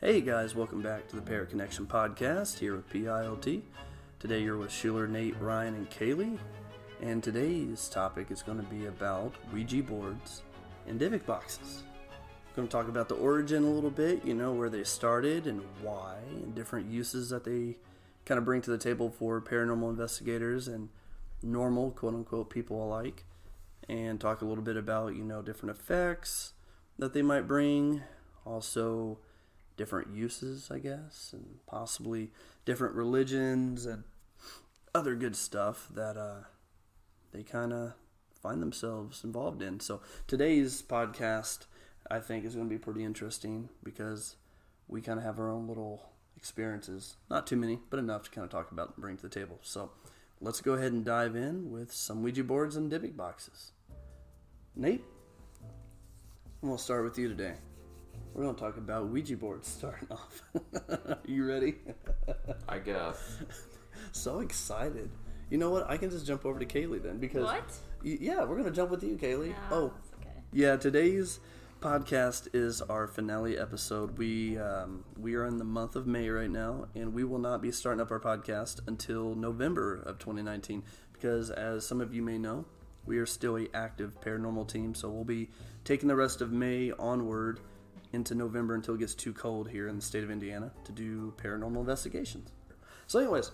Hey guys, welcome back to the Parrot Connection podcast here with PILT. Today you're with Schuler, Nate, Ryan, and Kaylee. And today's topic is going to be about Ouija boards and Dybbuk boxes. We're going to talk about the origin a little bit, where they started and why, and different uses that they kind of bring to the table for paranormal investigators and normal, quote-unquote, people alike. And talk a little bit about, different effects that they might bring. Also, different uses, I guess, and possibly different religions and other good stuff that they kind of find themselves involved in. So today's podcast, I think, is going to be pretty interesting because we kind of have our own little experiences. Not too many, but enough to kind of talk about and bring to the table. So let's go ahead and dive in with some Ouija boards and Dybbuk boxes. Nate, I'm going to start with you today. We're going to talk about Ouija boards starting off. You ready? I guess. So excited. You know what? I can just jump over to Kaylee then because... What? Yeah, we're going to jump with you, Kaylee. No, okay. Yeah, today's podcast is our finale episode. We are in the month of May right now, and we will not be starting up our podcast until November of 2019 because, as some of you may know, we are still an active paranormal team, so we'll be taking the rest of May onward into November until it gets too cold here in the state of Indiana to do paranormal investigations. So anyways,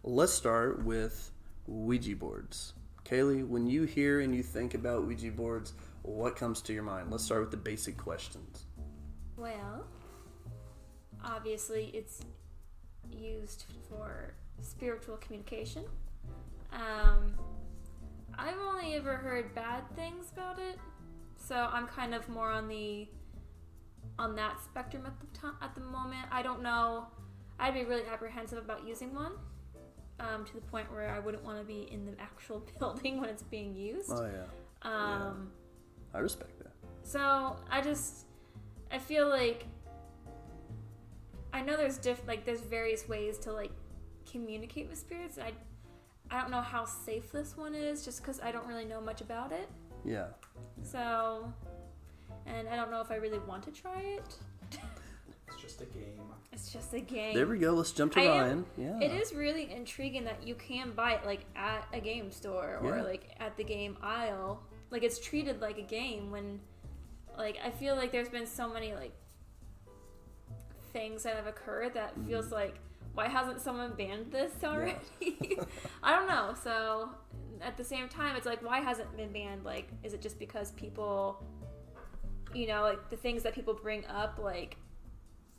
let's start with Ouija boards. Kaylee, when you hear and you think about Ouija boards, what comes to your mind? Let's start with the basic questions. Well, obviously it's used for spiritual communication. I've only ever heard bad things about it. So I'm kind of more on that spectrum at the moment. I don't know. I'd be really apprehensive about using one to the point where I wouldn't want to be in the actual building when it's being used. Oh, yeah. I respect that. So I feel like I know there's various ways to communicate with spirits. I don't know how safe this one is just because I don't really know much about it. Yeah. So, and I don't know if I really want to try it. It's just a game. It's just a game. There we go. Let's jump to Ryan. Yeah. It is really intriguing that you can buy it at a game store or at the game aisle. It's treated like a game when I feel like there's been so many things that have occurred that feels like, why hasn't someone banned this already? Yeah. I don't know. So at the same time, it's why hasn't it been banned? Is it just because people, the things that people bring up,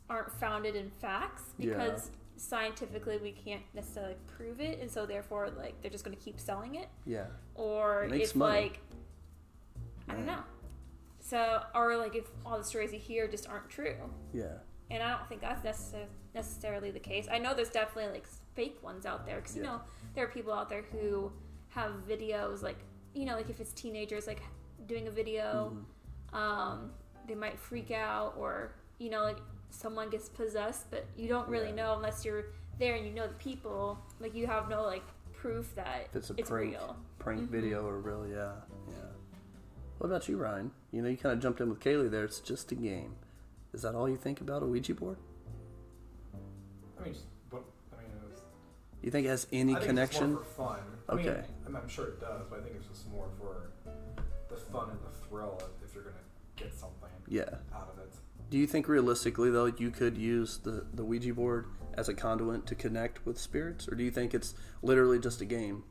aren't founded in facts? Because scientifically we can't necessarily prove it, and so therefore, they're just going to keep selling it? Yeah. Or if, I don't know. So, or, if all the stories you hear just aren't true. Yeah. And I don't think that's necessarily the case. I know there's definitely, fake ones out there, because, there are people out there who have videos if it's teenagers doing a video, they might freak out, or someone gets possessed, but you don't really know unless you're there and you know the people. You have no proof that it's real prank video or real. Yeah. What about you, Ryan? You kind of jumped in with Kaylee there. It's just a game. Is that all you think about a Ouija board? You think it has any connection? It's more for fun. Okay. I'm sure it does, but I think it's just more for the fun and the thrill if you're going to get something out of it. Do you think realistically, though, you could use the Ouija board as a conduit to connect with spirits? Or do you think it's literally just a game?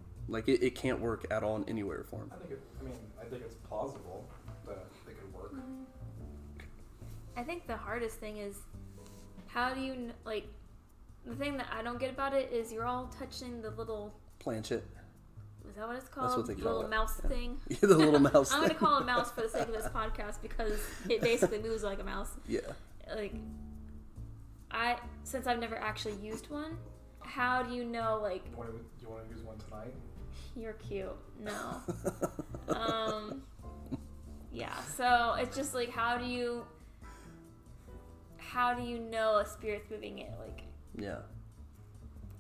It can't work at all in any way or form? I think it's plausible that it could work. I think the hardest thing is, how do you, the thing that I don't get about it is you're all touching the little... Planchet. Is that what it's called? That's what they call it. The little mouse thing. Yeah, the little mouse I'm going to call it a mouse for the sake of this podcast because it basically moves like a mouse. Yeah. Since I've never actually used one, how do you know, You want to use one tonight? You're cute. No. Yeah, so it's just how do you know a spirit's moving it? Yeah.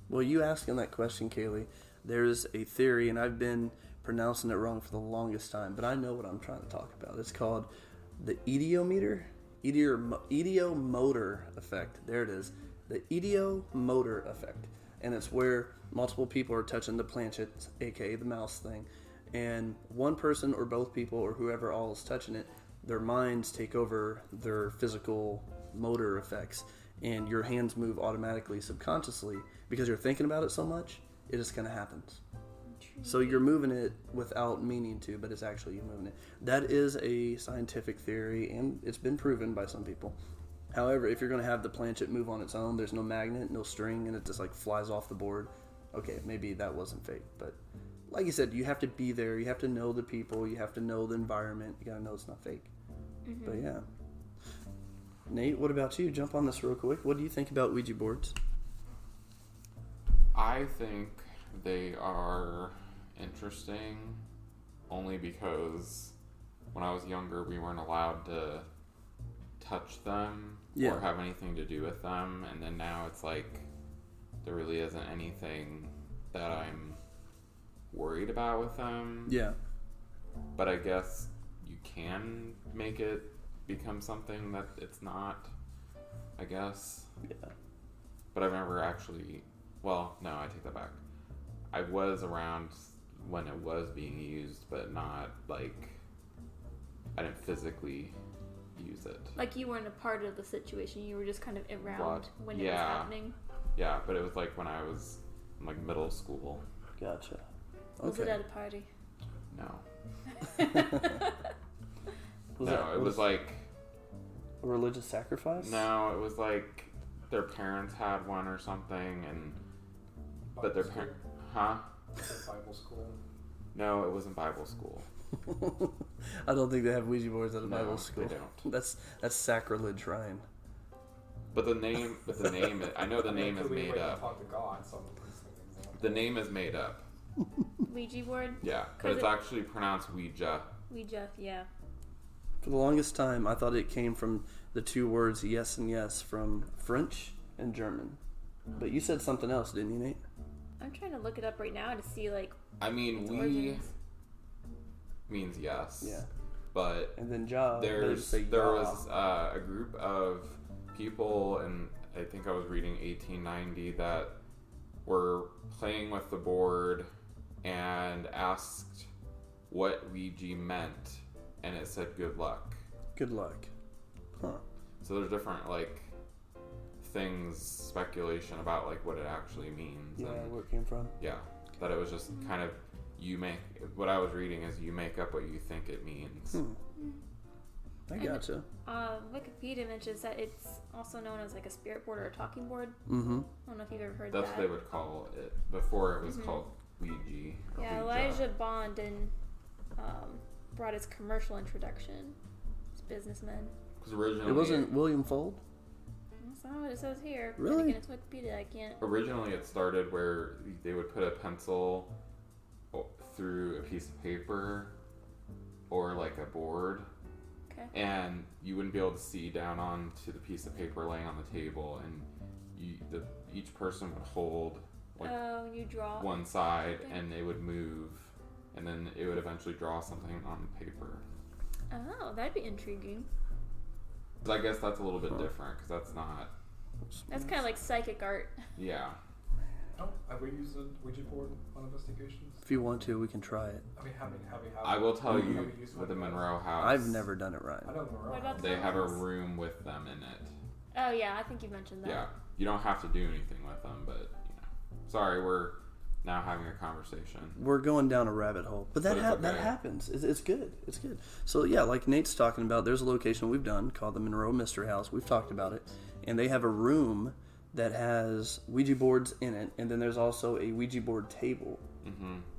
Well, you asking that question, Kaylee, there's a theory, and I've been pronouncing it wrong for the longest time, but I know what I'm trying to talk about. It's called the ediometer. idiomotor effect. There it is. The idiomotor effect. And it's where multiple people are touching the planchette, aka the mouse thing. And one person or both people or whoever all is touching it, their minds take over their physical motor effects. And your hands move automatically, subconsciously, because you're thinking about it so much, it just kind of happens. So you're moving it without meaning to, but it's actually you moving it. That is a scientific theory, and it's been proven by some people. However, if you're going to have the planchette move on its own, there's no magnet, no string, and it just like flies off the board. Okay, maybe that wasn't fake, but like you said, you have to be there. You have to know the people. You have to know the environment. You got to know it's not fake. Mm-hmm. But yeah. Nate, what about you? Jump on this real quick. What do you think about Ouija boards? I think they are interesting only because when I was younger, we weren't allowed to touch them or have anything to do with them. And then now it's like there really isn't anything that I'm worried about with them. Yeah. But I guess you can make it become something that it's not, I guess. Yeah. But I've never actually, well, no, I take that back. I was around when it was being used, but not like, I didn't physically use it. Like you weren't a part of the situation, you were just kind of around when it was happening. Yeah, but it was like when I was in like middle school. Gotcha. Okay. Was it at a party? No. It was like a religious sacrifice? No, it was like their parents had one or something, and but their parents, huh? Bible school. No, it wasn't Bible school. I don't think they have Ouija boards at a Bible school. They don't. That's sacrilege, Ryan. But the name, I know the name is made up. Talk to God, so the name is made up. Ouija board? Yeah, but it's actually pronounced Ouija. Ouija, yeah. For the longest time, I thought it came from the two words yes and yes from French and German. But you said something else, didn't you, Nate? I'm trying to look it up right now to see, like, I mean, we origins. Means yes. Yeah. But and then ja, there was a group of people, and I think I was reading 1890, that were playing with the board and asked what Ouija meant, and it said good luck. Good luck. Huh. So there's different like things, speculation about like what it actually means. Yeah, and, where it came from. Yeah, that it was just kind of what I was reading is you make up what you think it means. I gotcha. Wikipedia mentions that it's also known as like a spirit board or a talking board. Mm-hmm. I don't know if you've ever heard That's that. what they would call it before it was called Ouija. Yeah, Elijah Bond brought his commercial introduction. He's a businessman. Because originally it wasn't William Fold. That's not what it says here. Really? And again, it's Wikipedia. I can't. Originally, it started where they would put a pencil through a piece of paper or like a board. Okay. And you wouldn't be able to see down onto the piece of paper laying on the table, and each person would hold like you draw one side, and they would move, and then it would eventually draw something on paper. Oh, that'd be intriguing. But I guess that's a little bit different because that's not. That's kind of like psychic art. Yeah. Oh, have we used a Ouija board on investigations? If you want to, we can try it. I mean, have we I will tell you, with the Monroe house, I've never done it, Ryan. I know the Monroe What about house. they have a room with them in it. Oh yeah, I think you mentioned that. Yeah, you don't have to do anything with them, but sorry, we're now having a conversation. We're going down a rabbit hole, but that okay. that happens. It's good. It's good. So yeah, like Nate's talking about, there's a location we've done called the Monroe Mystery House. We've talked about it, and they have a room that has Ouija boards in it, and then there's also a Ouija board table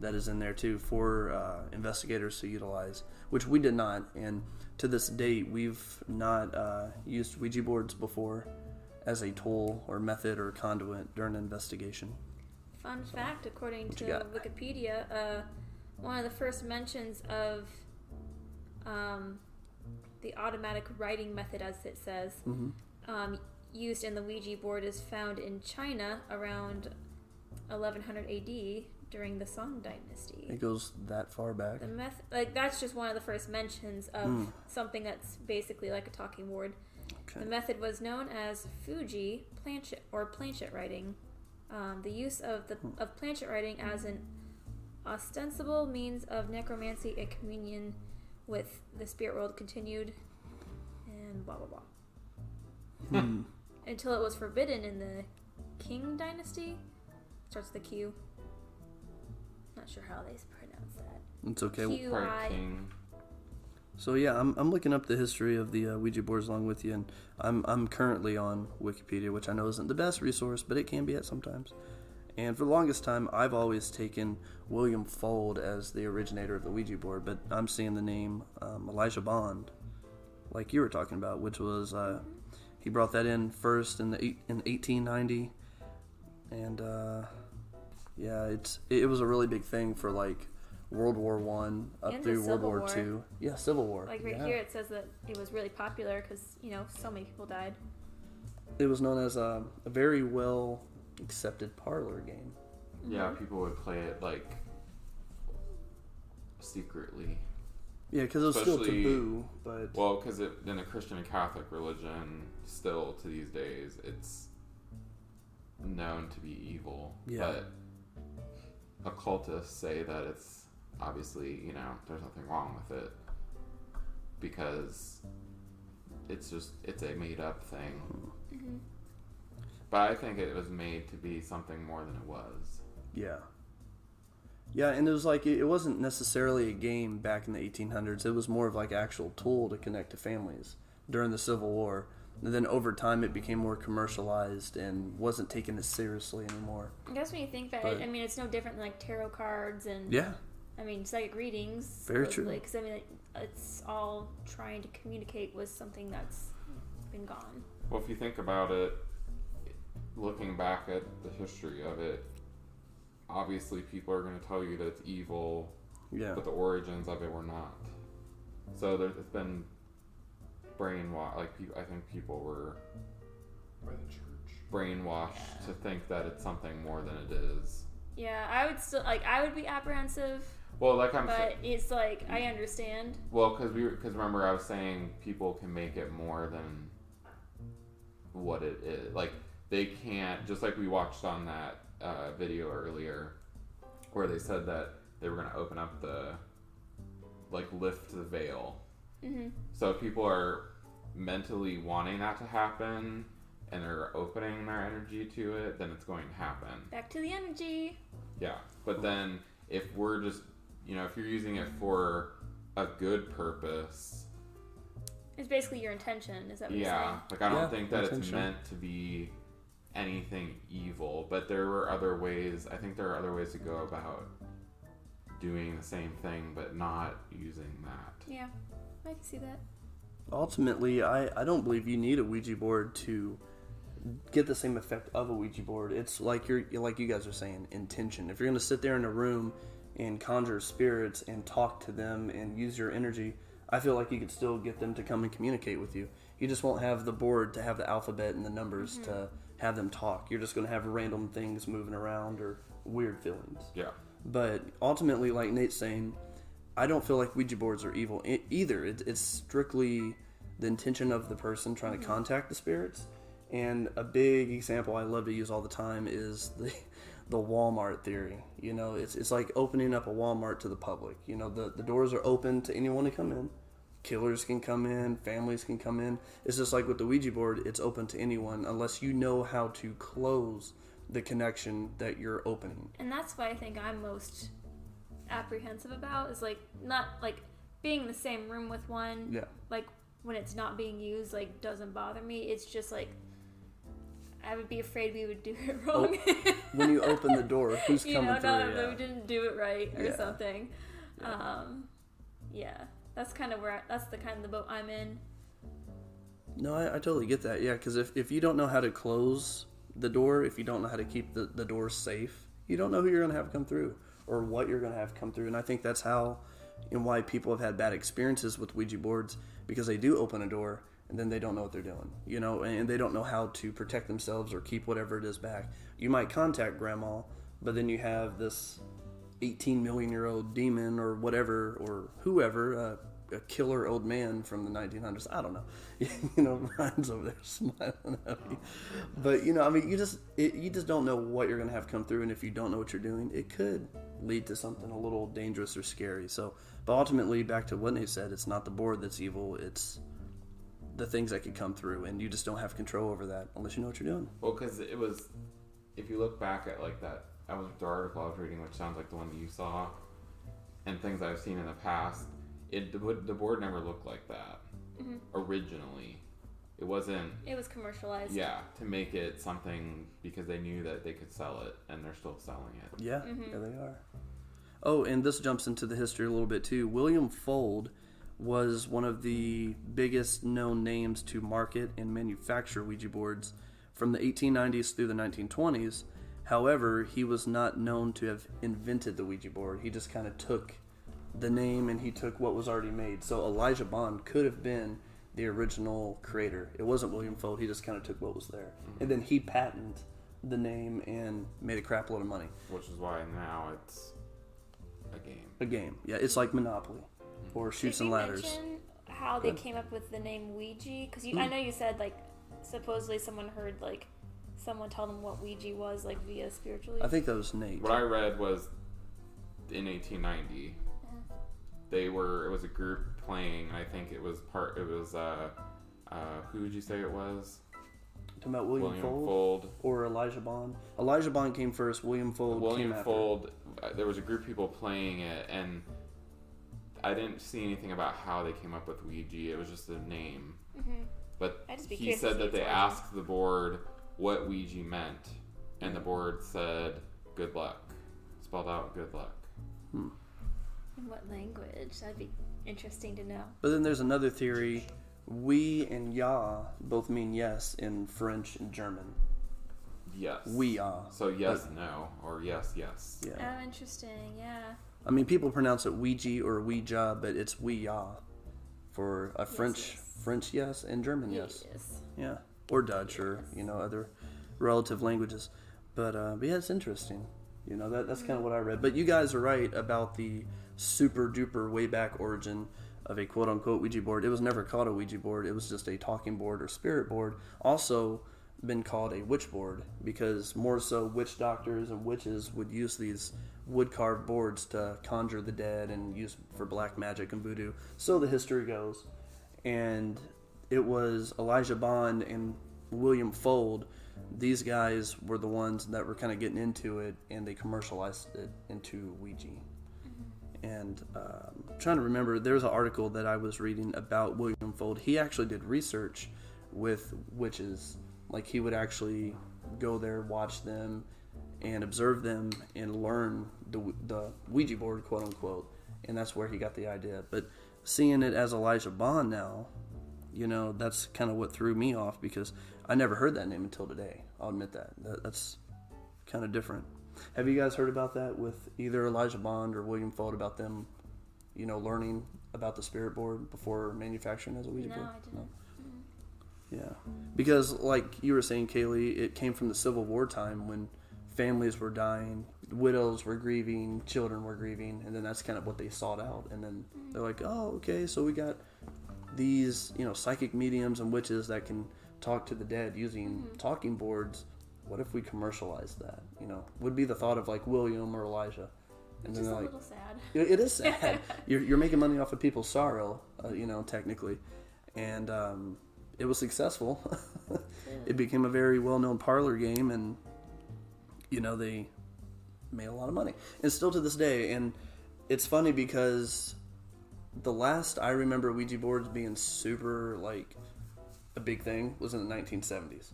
that is in there too for investigators to utilize, which we did not. And to this date, we've not used Ouija boards before as a tool or method or conduit during an investigation. Fun fact, according What to you got? Wikipedia, one of the first mentions of the automatic writing method, as it says, used in the Ouija board is found in China around 1100 AD during the Song Dynasty. It goes that far back. The that's just one of the first mentions of something that's basically like a talking board. Okay. The method was known as Fuji planchet writing. The use of planchet writing as an ostensible means of necromancy and communion with the spirit world continued, and blah blah blah. Until it was forbidden in the Qing dynasty. Starts with a Q. Not sure how they pronounce that. It's okay. King. So yeah, I'm looking up the history of the Ouija boards along with you, and I'm currently on Wikipedia, which I know isn't the best resource, but it can be at sometimes. And for the longest time, I've always taken William Fuld as the originator of the Ouija board, but I'm seeing the name Elijah Bond, like you were talking about, which was he brought that in first in 1890, and yeah, it was a really big thing for like World War One up and through World Civil War War. Two. Yeah, Civil War. Like right here, it says that it was really popular because so many people died. It was known as a very well accepted parlor game. Yeah, people would play it like secretly. Yeah, because it was still Especially- taboo, but Well, because in the Christian and Catholic religion, still to these days, it's known to be evil. Yeah. But occultists say that it's obviously, there's nothing wrong with it because it's a made up thing. Mm-hmm. But I think it was made to be something more than it was. yeah. Yeah, and it was like, it wasn't necessarily a game back in the 1800s. It was more of like an actual tool to connect to families during the Civil War. And then over time, it became more commercialized and wasn't taken as seriously anymore. I guess when you think about it, it's no different than like tarot cards and Yeah. psychic readings. Very true. Because it's all trying to communicate with something that's been gone. Well, if you think about it, looking back at the history of it, obviously people are going to tell you that it's evil, Yeah. but the origins of it were not. So it's been brainwashed. Like, I think people were By the church. brainwashed to think that it's something more than it is. Yeah, I would still I would be apprehensive, Well, like I'm but saying, it's like I understand. well, because remember I was saying people can make it more than what it is. Like, they can't, just like we watched on that video earlier where they said that they were going to open up lift the veil. Mm-hmm. So if people are mentally wanting that to happen and they're opening their energy to it, then it's going to happen. Back to the energy. Yeah. But then if we're just, if you're using it for a good purpose, It's basically your intention. Is that what you're yeah, saying? like I don't Yeah, think that it's intention. meant to be anything evil, but there were other ways. I think there are other ways to go about doing the same thing, but not using that. Yeah, I can see that. Ultimately, I don't believe you need a Ouija board to get the same effect of a Ouija board. It's like like you guys are saying, intention. If you're going to sit there in a room and conjure spirits and talk to them and use your energy, I feel like you could still get them to come and communicate with you. You just won't have the board to have the alphabet and the numbers to have them talk. You're just going to have random things moving around or weird feelings. Yeah. But ultimately, like Nate's saying, I don't feel like Ouija boards are evil either. It's strictly the intention of the person trying to contact the spirits. And a big example I love to use all the time is the Walmart theory. It's like opening up a Walmart to the public. The doors are open to anyone to come in. Killers can come in, families can come in. It's just like with the Ouija board, it's open to anyone unless you know how to close the connection that you're opening. And that's what I think I'm most apprehensive about is not being in the same room with one. Yeah. Like when it's not being used, doesn't bother me. It's just I would be afraid we would do it wrong. When you open the door, who's coming through? That we didn't do it right or something. Yeah. That's kind of that's the kind of the boat I'm in. No, I totally get that. Yeah, because if you don't know how to close the door, if you don't know how to keep the door safe, you don't know who you're going to have come through or what you're going to have come through. And I think that's how and why people have had bad experiences with Ouija boards, because they do open a door and then they don't know what they're doing, and they don't know how to protect themselves or keep whatever it is back. You might contact grandma, but then you have this 18 million year old demon or whatever or whoever a killer old man from the 1900s. I don't know. You know, Ryan's over there smiling at me. But, you know, I mean, you just don't know what you're going to have come through. And if you don't know what you're doing, it could lead to something a little dangerous or scary. So, but ultimately, back to what Nate said, it's not the board that's evil. It's the things that could come through. And you just don't have control over that unless you know what you're doing. Well, because it was, if you look back at like that, the article I was reading, which sounds like the one that you saw, and things I've seen in the past, the board never looked like that originally. It wasn't. It was commercialized. Yeah, to make it something because they knew that they could sell it, and they're still selling it. Yeah, yeah, they are. Oh, and this jumps into the history a little bit too. William Fuld was one of the biggest known names to market and manufacture Ouija boards from the 1890s through the 1920s. However, he was not known to have invented the Ouija board. He just kind of took the name and he took what was already made. So Elijah Bond could have been the original creator. It wasn't William Fuld. He just kind of took what was there. And then he patented the name and made a crap load of money. Which is why now it's a game. A game. Yeah, it's like Monopoly or Chutes and Ladders. Did you mention how they came up with the name Ouija? Because I know you said, like, supposedly someone heard, like, someone tell them what Ouija was, like, via spiritually. I think that was Nate. What I read was in 1890, it was a group playing. I think it was who would you say it was? Talking about William Fuld or Elijah Bond? Elijah Bond came first. William Fuld came after. Fuld, there was a group of people playing it, and I didn't see anything about how they came up with Ouija. It was just a name. But he said that they asked the board what Ouija meant, and the board said good luck, spelled out good luck. In what language? That'd be interesting to know. But then there's another theory. Oui and ja both mean yes in French and German. Yes. Oui, so yes, no, or yes, yes. Yeah. Oh, interesting. Yeah. I mean, people pronounce it Ouija or Ouija, but it's oui ja for a French yes and German yes. Yeah. Or Dutch or, other relative languages. But yeah, it's interesting. That's kind of what I read. But you guys are right about the super duper way back origin of a quote unquote Ouija board. It was never called a Ouija board. It was just a talking board or spirit board. Also been called a witch board because more so witch doctors and witches would use these wood carved boards to conjure the dead and use for black magic and voodoo. So the history goes. And it was Elijah Bond and William Fuld. These guys were the ones that were kind of getting into it, and they commercialized it into Ouija. And I'm trying to remember, there's an article that I was reading about William Fuld. He actually did research with witches. Like, he would actually go there, watch them, and observe them, and learn the Ouija board, quote unquote. And that's where he got the idea. But seeing it as Elijah Bond now, that's kind of what threw me off, because I never heard that name until today. I'll admit that. That's kind of different. Have you guys heard about that with either Elijah Bond or William Fuld, about them, learning about the spirit board before manufacturing as a Ouija board? No, I didn't. No. Yeah. Because, like you were saying, Kaylee, it came from the Civil War time when families were dying, widows were grieving, children were grieving, and then that's kind of what they sought out. And then they're like, oh, okay, so we got these, psychic mediums and witches that can talk to the dead using talking boards. What if we commercialized that? Would be the thought of like William or Elijah. And It's then just a like, little sad. it is sad. You're making money off of people's sorrow, technically. And it was successful. It became a very well-known parlor game, and they made a lot of money. And still to this day. And it's funny because the last I remember Ouija boards being super like a big thing was in the 1970s.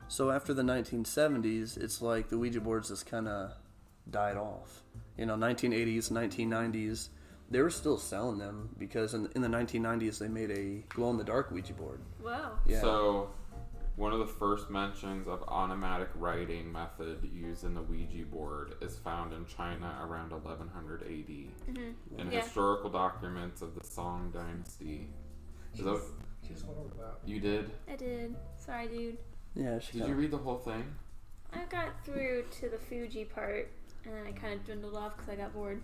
So after the 1970s, it's like the Ouija boards just kind of died off. 1980s, 1990s, they were still selling them because in the 1990s they made a glow-in-the-dark Ouija board. Wow. Yeah. So one of the first mentions of automatic writing method used in the Ouija board is found in China around 1100 AD in historical documents of the Song Dynasty. She just went over that. You did? I did. Sorry, dude. Yeah. Did you read the whole thing? I got through to the Fuji part, and then I kind of dwindled off because I got bored.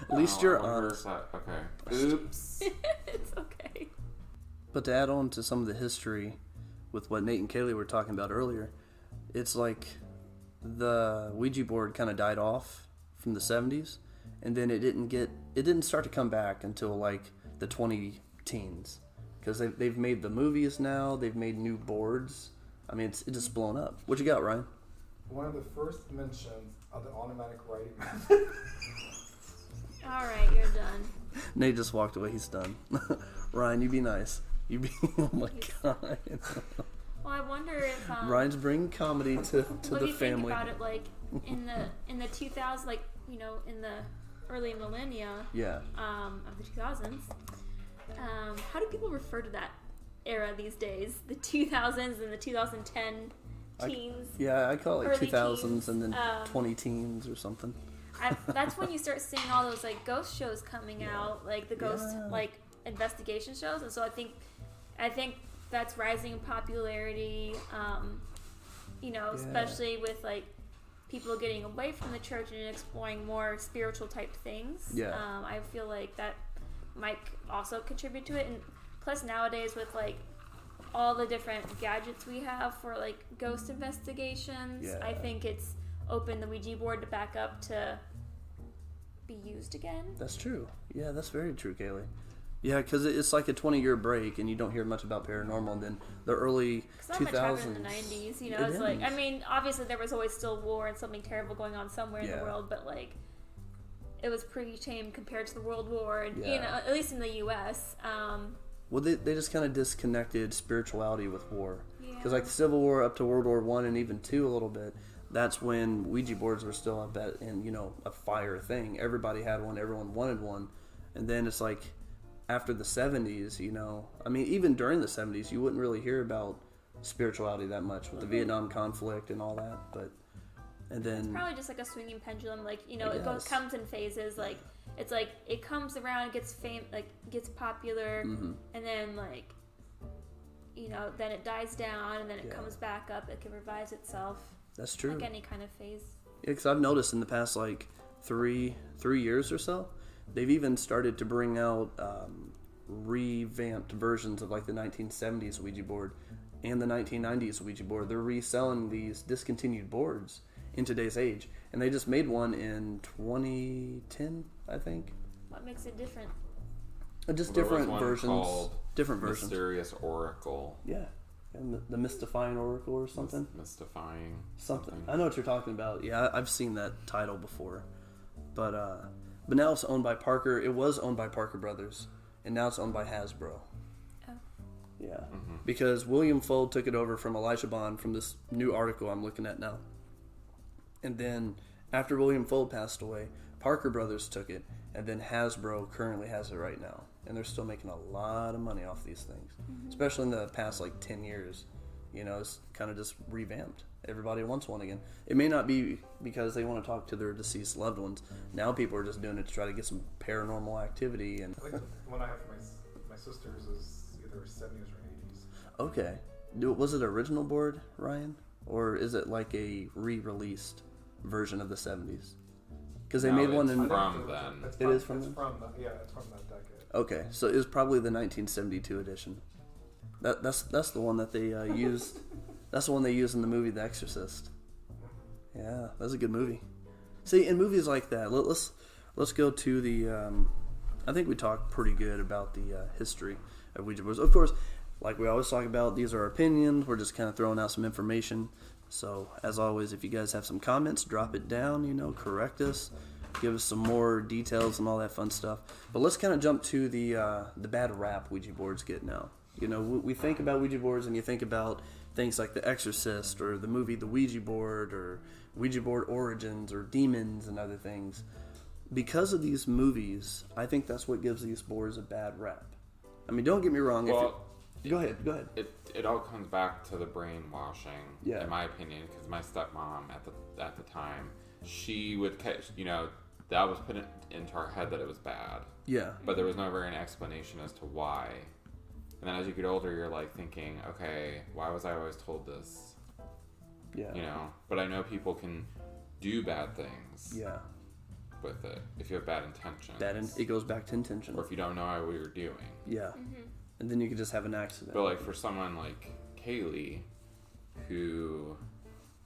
At least you're honest. Okay. Oops. It's okay. But to add on to some of the history with what Nate and Kaylee were talking about earlier, it's like the Ouija board kind of died off from the 70s, and then it didn't start to come back until like the 2010s, because they've made the movies now, they've made new boards. I mean, it's just blown up. What you got, Ryan? One of the first mentions of the automatic writing method. All right, you're done. Nate just walked away. He's done. Ryan, you be nice. You be. Oh my god. Well, I wonder if Ryan's bringing comedy to what the do you family. think about it, like in the 2000s, like in the early millennia, of the 2000s. How do people refer to that era these days? The 2000s and the 2010 teens. I call it like 2000s teens, and then 20 teens or something. That's when you start seeing all those like ghost shows coming out, like the ghost like investigation shows, and so I think that's rising in popularity. Especially with like people getting away from the church and exploring more spiritual type things. I feel like that might also contribute to it, and plus nowadays with like all the different gadgets we have for like ghost investigations, I think it's opened the Ouija board to back up to be used again. That's true. Yeah, that's very true, Kaylee. Yeah, because it's like a 20-year break, and you don't hear much about paranormal. And then the early 2000s. Much happened in the 90s, it's like, I mean, obviously there was always still war and something terrible going on somewhere in the world, but like, it was pretty tame compared to the World War, and at least in the U.S. Well, they just kind of disconnected spirituality with war, because like the Civil War up to World War I and even II a little bit. That's when Ouija boards were still a fire thing. Everybody had one. Everyone wanted one, and then it's like. After the 70s, I mean, even during the 70s, you wouldn't really hear about spirituality that much with the Vietnam conflict and all that. And then it's probably just like a swinging pendulum, like it comes in phases. Like it's like it comes around, gets gets popular, and then then it dies down, and then it comes back up. It can revive itself. That's true. Like any kind of phase. Yeah, because I've noticed in the past like three years or so. They've even started to bring out revamped versions of like the 1970s Ouija board and the 1990s Ouija board. They're reselling these discontinued boards in today's age, and they just made one in 2010, I think. What makes it different? Just different versions. Different versions. Mysterious Oracle. Yeah. And the mystifying Oracle or something. Mystifying. Something. I know what you're talking about. Yeah, I've seen that title before, but now it's owned by Parker. It was owned by Parker Brothers, and now it's owned by Hasbro. Oh. Yeah. Because William Fold took it over from Elijah Bond from this new article I'm looking at now. And then after William Fold passed away, Parker Brothers took it, and then Hasbro currently has it right now. And they're still making a lot of money off these things, especially in the past 10 years. It's kind of just revamped. Everybody wants one again. It may not be because they want to talk to their deceased loved ones. Now people are just doing it to try to get some paranormal activity. And I think the one I have for my sisters is either 70s or 80s. Okay. Was it an original board, Ryan? Or is it like a re-released version of the 70s? Because they made one in... from then. It is from then? It's from that decade. Okay, so it was probably the 1972 edition. That's the one that they used... That's the one they use in the movie The Exorcist. Yeah, that's a good movie. See, in movies like that, let's go to the... I think we talked pretty good about the history of Ouija boards. Of course, like we always talk about, these are opinions. We're just kind of throwing out some information. So, as always, if you guys have some comments, drop it down, correct us. Give us some more details and all that fun stuff. But let's kind of jump to the bad rap Ouija boards get now. We think about Ouija boards and you think about... things like The Exorcist or the movie The Ouija Board or Ouija Board Origins or Demons and other things. Because of these movies, I think that's what gives these boards a bad rap. I mean, don't get me wrong. Go ahead. It all comes back to the brainwashing, in my opinion, because my stepmom at the time, she would catch, that was put into our head that it was bad. Yeah. But there was never an explanation as to why. And then as you get older, you're thinking, okay, why was I always told this? Yeah. But I know people can do bad things. Yeah. with it. If you have bad intentions. It goes back to intention. Or if you don't know what you're doing. Yeah. Mm-hmm. And then you could just have an accident. But like for someone like Kaylee, who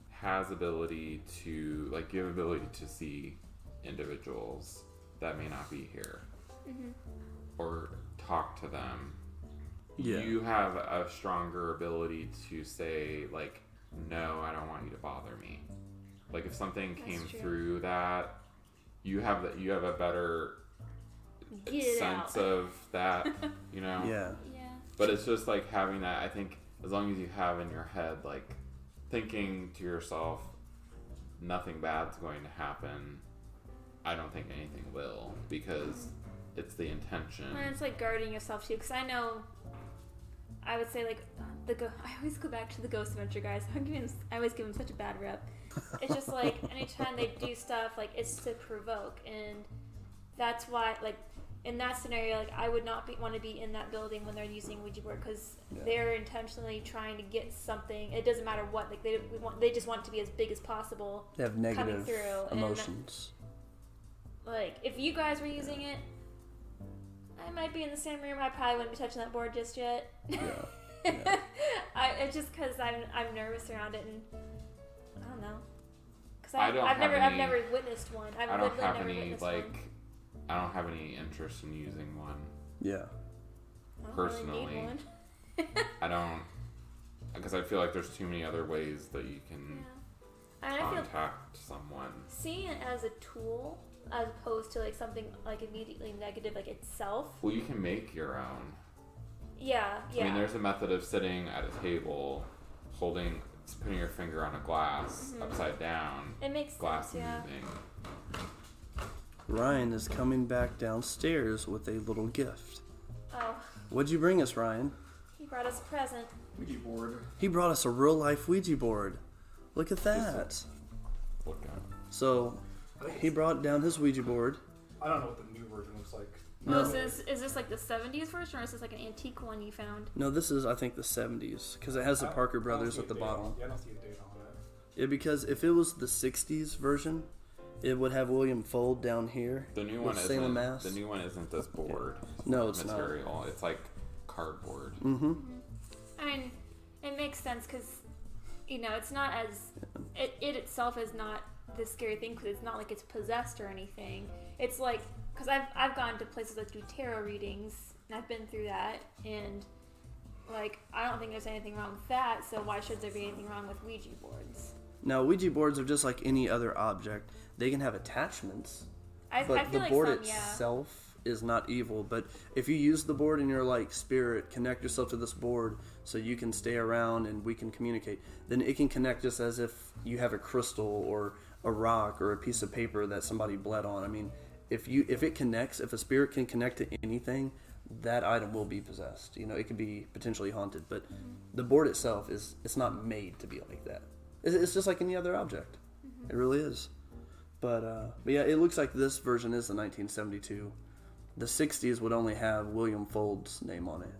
has ability to, like, you have ability to see individuals that may not be here. Mm-hmm. Or talk to them. Yeah. You have a stronger ability to say, like, no, I don't want you to bother me. Like, if something came through that, you have a better sense of that, you know? Yeah. But it's just like having that, I think, as long as you have in your head, like, thinking to yourself, nothing bad's going to happen, I don't think anything will, because it's the intention. And it's like guarding yourself too, because I would say, like, I always go back to the Ghost Adventure guys. I always give them such a bad rep. It's just like anytime they do stuff, like, it's to provoke, and that's why, like, in that scenario, like, I would not want to be in that building when they're using Ouija board, because they're intentionally trying to get something. It doesn't matter what, like, they just want it to be as big as possible. They have negative emotions. Like, if you guys were using it, I might be in the same room. I probably wouldn't be touching that board just yet. Yeah. It's just because I'm nervous around it, and I don't know. Because I've never witnessed one. I don't have any interest in using one. Yeah. Personally, really need one. I don't, because I feel like there's too many other ways that you can contact someone. Seeing it as a tool, as opposed to, like, something, like, immediately negative, like, itself. Well, you can make your own. Yeah. I mean, there's a method of sitting at a table, putting your finger on a glass upside down. It makes glass sense, moving. Ryan is coming back downstairs with a little gift. Oh. What'd you bring us, Ryan? He brought us a present. Ouija board. He brought us a real life Ouija board. Look at that. Look at it. So, he brought down his Ouija board. I don't know what the new version looks like. No. Is this like the 70s version, or is this like an antique one you found? No, this is, I think, the 70s, because it has the Parker Brothers at the bottom. I don't see a date on it. Yeah, because if it was the 60s version, it would have William Fold down here. The new one isn't. The new one isn't this board. No, it's material. not. It's like cardboard. Mm-hmm. I mean, it makes sense because, you know, it's not as it itself is not the scary thing, because it's not like it's possessed or anything. It's like, because I've gone to places that do tarot readings, and I've been through that, and, like, I don't think there's anything wrong with that. So why should there be anything wrong with Ouija boards? Now, Ouija boards are just like any other object. They can have attachments, but I feel the like board itself is not evil. But if you use the board and you're like, spirit, connect yourself to this board so you can stay around and we can communicate, then it can connect just as if you have a crystal or a rock or a piece of paper that somebody bled on. I mean, if it connects, if a spirit can connect to anything, that item will be possessed. You know, it could be potentially haunted. But the board itself it's not made to be like that. It's just like any other object. Mm-hmm. It really is. But yeah, it looks like this version is the 1972. The 60s would only have William Fold's name on it.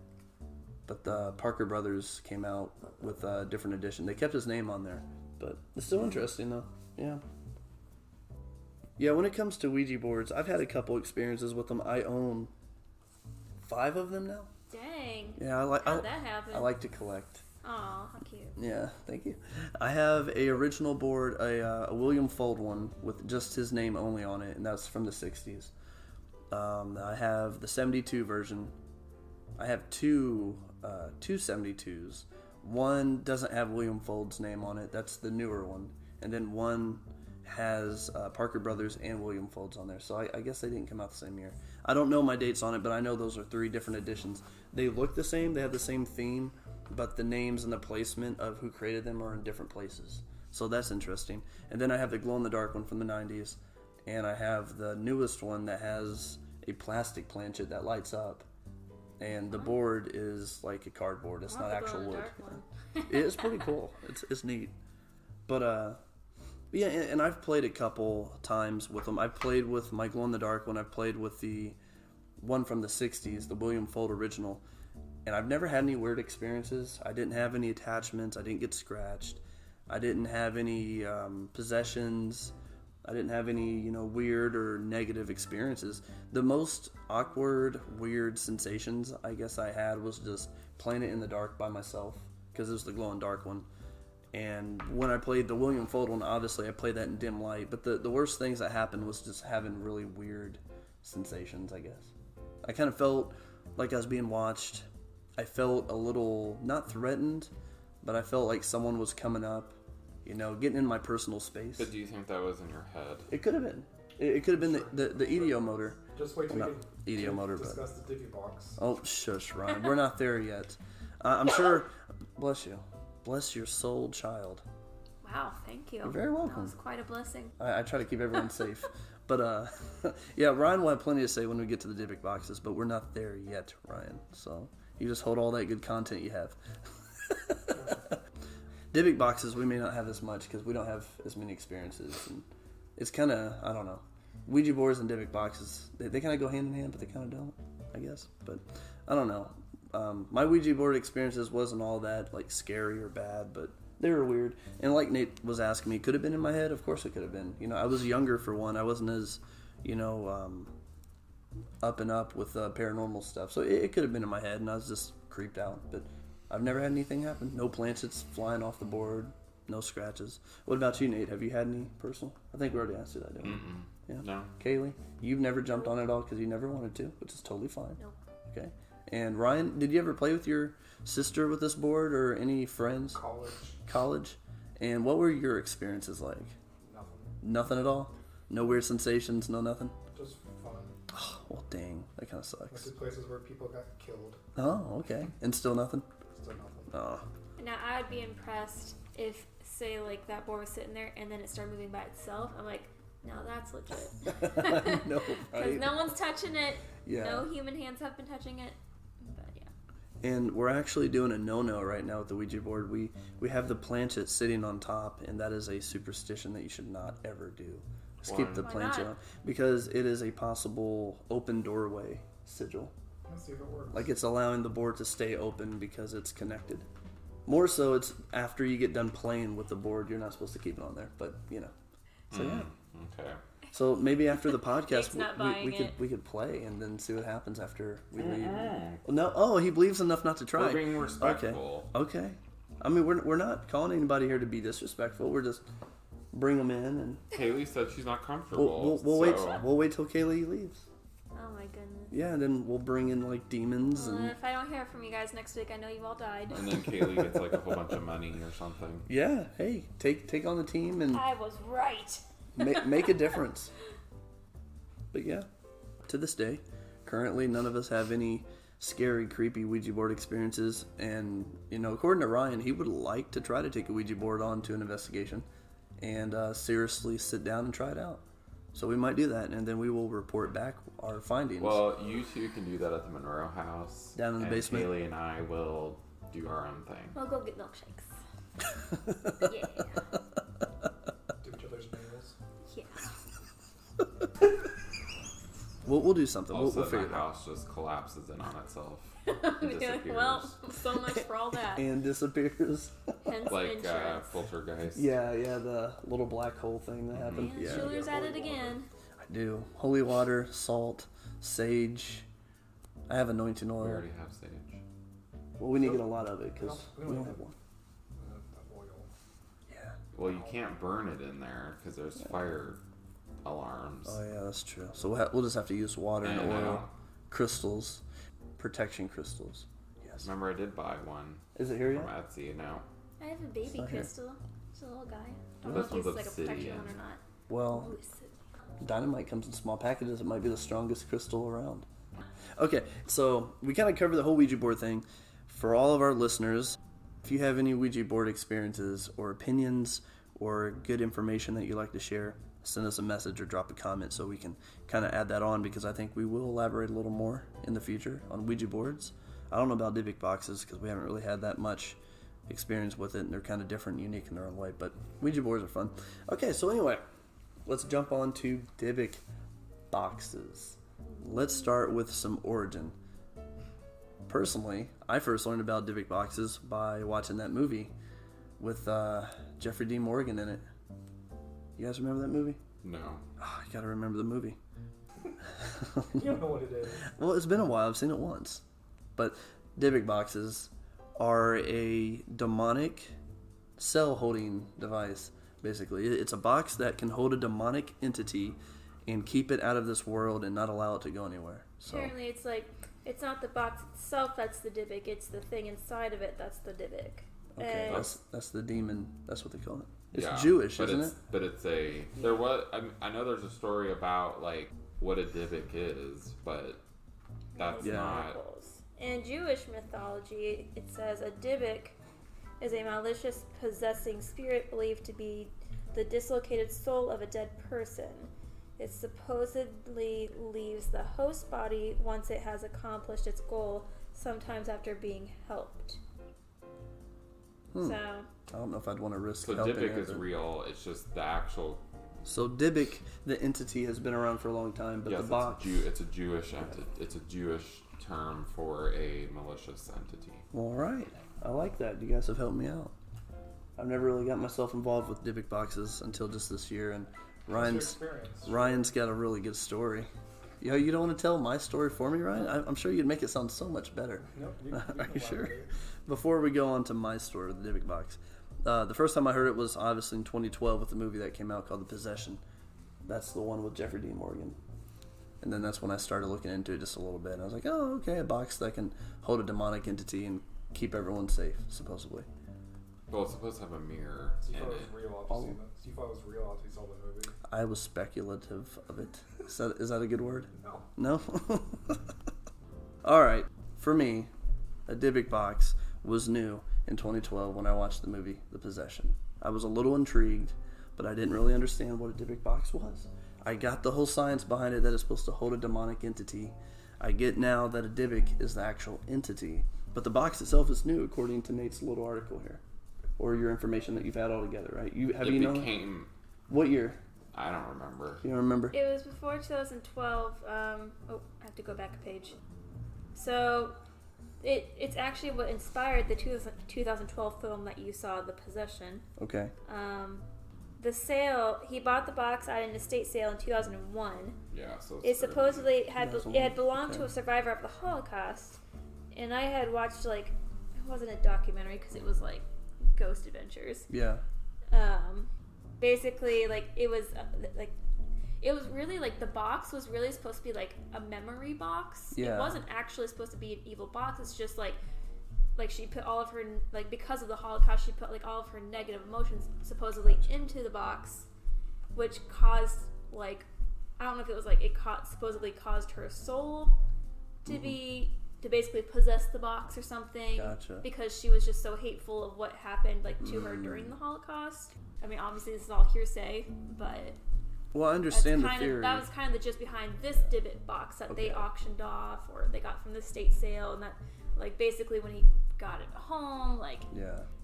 But the Parker Brothers came out with a different edition. They kept his name on there. But it's still interesting, though. Yeah. Yeah, when it comes to Ouija boards, I've had a couple experiences with them. I own 5 of them now. Dang. Yeah, how'd that happen? I like to collect. Aw, how cute. Yeah, thank you. I have a original board, a William Fold one with just his name only on it, and that's from the 60s. I have the 72 version. I have two 72s. One doesn't have William Fold's name on it. That's the newer one. And then one has Parker Brothers and William Fold's on there. So I guess they didn't come out the same year. I don't know my dates on it, but I know those are 3 different editions. They look the same. They have the same theme, but the names and the placement of who created them are in different places. So that's interesting. And then I have the glow-in-the-dark one from the 90s. And I have the newest one that has a plastic planchet that lights up. And the board is like a cardboard. It's not actual wood. It's pretty cool. It's neat. But yeah, and I've played a couple times with them. I've played with my glow-in-the-dark one. I've played with the one from the 60s, the William Fold original. And I've never had any weird experiences. I didn't have any attachments. I didn't get scratched. I didn't have any possessions. I didn't have any, weird or negative experiences. The most awkward, weird sensations I guess I had was just playing it in the dark by myself, because it was the glow-in-dark one. And when I played the William Fold one, obviously I played that in dim light. But the worst things that happened was just having really weird sensations, I guess. I kind of felt like I was being watched. I felt a little, not threatened, but I felt like someone was coming up, getting in my personal space. But do you think that was in your head? It could have been. It could have been the EDO motor. Just wait till Well, we EDO motor, discuss the Dybbuk box. Oh, shush, Ryan. We're not there yet. I'm sure. Bless you. Bless your soul, child. Wow, thank you. You're very welcome. That was quite a blessing. I try to keep everyone safe. But, yeah, Ryan will have plenty to say when we get to the Dybbuk boxes, but we're not there yet, Ryan. So you just hold all that good content you have. Dybbuk boxes, we may not have as much because we don't have as many experiences. And it's kind of, I don't know. Ouija boards and Dybbuk boxes, they kind of go hand in hand, but they kind of don't, I guess. But I don't know. My Ouija board experiences wasn't all that scary or bad, but they were weird. And like Nate was asking me, could it have been in my head? Of course it could have been. I was younger for one. I wasn't as, up and up with paranormal stuff. So it could have been in my head, and I was just creeped out. But I've never had anything happen. No planchets flying off the board. No scratches. What about you, Nate? Have you had any personal? I think we already answered that, didn't we? Yeah. No. Kaylee, you've never jumped on it at all because you never wanted to, which is totally fine. Nope. Okay. And Ryan, did you ever play with your sister with this board or any friends? College. And what were your experiences like? Nothing at all? No weird sensations, no nothing? Just fun. Oh, well, dang. That kind of Went sucks. to places where people got killed. Oh, okay. And still nothing? Still nothing. Oh. Now, I would be impressed if, say, that board was sitting there and then it started moving by itself. I'm like, no, that's legit. No, Because right? no one's touching it. Yeah. No human hands have been touching it. But, yeah. And we're actually doing a no-no right now with the Ouija board. We have the planchet sitting on top, and that is a superstition that you should not ever do. Just keep the Why planchet not? on. Because it is a possible open doorway sigil. Let's see if it works. It's allowing the board to stay open because it's connected. More so, it's after you get done playing with the board, you're not supposed to keep it on there. But, So, yeah. Okay. So maybe after the podcast, Nate's not buying we could play and then see what happens after we leave. Mm-hmm. No, oh, he believes enough not to try. We're being respectful. Okay. I mean, we're not calling anybody here to be disrespectful. We're just bring them in and Kaylee said she's not comfortable. we'll wait till Kaylee leaves. Oh, my goodness. Yeah, and then we'll bring in demons Well, and if I don't hear from you guys next week, I know you've all died. And then Kaylee gets a whole bunch of money or something. yeah. Hey, take on the team and I was right. make a difference. But yeah, to this day, currently none of us have any scary, creepy Ouija board experiences. And, according to Ryan, he would like to try to take a Ouija board on to an investigation and seriously sit down and try it out. So we might do that, and then we will report back our findings. Well, you two can do that at the Monroe house. Down in the basement. Kaylee and I will do our own thing. We'll go get milkshakes. Yeah. Do each other's nails. Yeah. We'll do something. All We'll of a sudden, figure it the out. house just collapses in on itself. Well, so much for all that. And disappears. Hence Like insurance. poltergeist. Yeah, the little black hole thing that happened. And Yeah, Schuler's at it again. I do. Holy water, salt, sage. I have anointing We oil. already have sage. Well, we need to get a lot of it because No, we don't have one. That oil. Yeah. Well, you can't burn it in there because there's fire alarms. Oh yeah, that's true. So we'll just have to use water and oil, crystals, protection crystals. Yes. Remember, I did buy one Is it here from yet? Etsy. No. I have a baby not here. crystal. It's a little guy. I don't This know if one's he's a protection obsidian. one or not. Well, Ooh, obsidian. dynamite comes in small packages. It might be the strongest crystal around. Okay, so we kind of covered the whole Ouija board thing. For all of our listeners, if you have any Ouija board experiences or opinions or good information that you'd like to share, send us a message or drop a comment so we can kind of add that on, because I think we will elaborate a little more in the future on Ouija boards. I don't know about Dybbuk boxes because we haven't really had that much experience with it, and they're kind of different and unique in their own way, but Ouija boards are fun. Okay, so anyway, let's jump on to Dybbuk boxes. Let's start with some origin. Personally, I first learned about Dybbuk boxes by watching that movie with Jeffrey Dean Morgan in it. You guys remember that movie? No. Oh, you gotta remember the movie. You don't know what it is. Well, it's been a while. I've seen it once. But Dybbuk boxes are a demonic cell-holding device, basically. It's a box that can hold a demonic entity and keep it out of this world and not allow it to go anywhere. So Apparently, it's like, it's not the box itself that's the Dybbuk, it's the thing inside of it that's the Dybbuk. okay, And that's the demon. That's what they call it. It's Yeah, Jewish, but isn't it's, it? But it's a... There was... I know there's a story about, like, what a Dybbuk is, but that's it's not... miracles. In Jewish mythology, it says a Dybbuk is a malicious, possessing spirit believed to be the dislocated soul of a dead person. It supposedly leaves the host body once it has accomplished its goal, sometimes after being helped. So, I don't know if I'd want to risk So helping Dybbuk it, is but- real, it's just the actual... So Dybbuk, the entity, has been around for a long time, but yes, the box... it's a Jewish it's a Jewish term for a malicious entity. All right. I like that. You guys have helped me out. I've never really got myself involved with Dybbuk boxes until just this year, and What's your experience? Ryan's got a really good story. You don't want to tell my story for me, Ryan? I'm sure you'd make it sound so much better. Nope, Are you sure? Before we go on to my story with the Dybbuk box, the first time I heard it was obviously in 2012 with the movie that came out called The Possession. That's the one with Jeffrey Dean Morgan. And then that's when I started looking into it just a little bit. And I was like, oh, okay, a box that can hold a demonic entity and keep everyone safe, supposedly. Well, it's supposed to have a mirror So you in thought it it. was real after seeing it? So you thought it was real after you saw the movie? I was speculative of it. Is that a good word? No. No? All right. For me, a Dybbuk box was new in 2012 when I watched the movie The Possession. I was a little intrigued, but I didn't really understand what a Dybbuk box was. I got the whole science behind it that it's supposed to hold a demonic entity. I get now that a Dybbuk is the actual entity, but the box itself is new according to Nate's little article here, or your information that you've had all together, right? What year? I don't remember. You don't remember? it was before 2012. I have to go back a page. So, it's actually what inspired the 2012 film that you saw, The Possession. Okay. The sale, he bought the box at an estate sale in 2001. Yeah, so It supposedly had That's it had belonged to a survivor of the Holocaust, and I had watched it wasn't a documentary because it was like Ghost Adventures. Yeah. Basically, it was really the box was really supposed to be like a memory box. Yeah. It wasn't actually supposed to be an evil box. It's just like she put all of her because of the Holocaust, she put all of her negative emotions supposedly into the box, which caused I don't know if it was supposedly caused her soul to to basically possess the box or something. Gotcha. Because she was just so hateful of what happened to her during the Holocaust. I mean, obviously this is all hearsay, but Well, I understand the theory. that was kind of the gist behind this Dybbuk box that they auctioned off, or they got from the estate sale, and that basically when he got it home,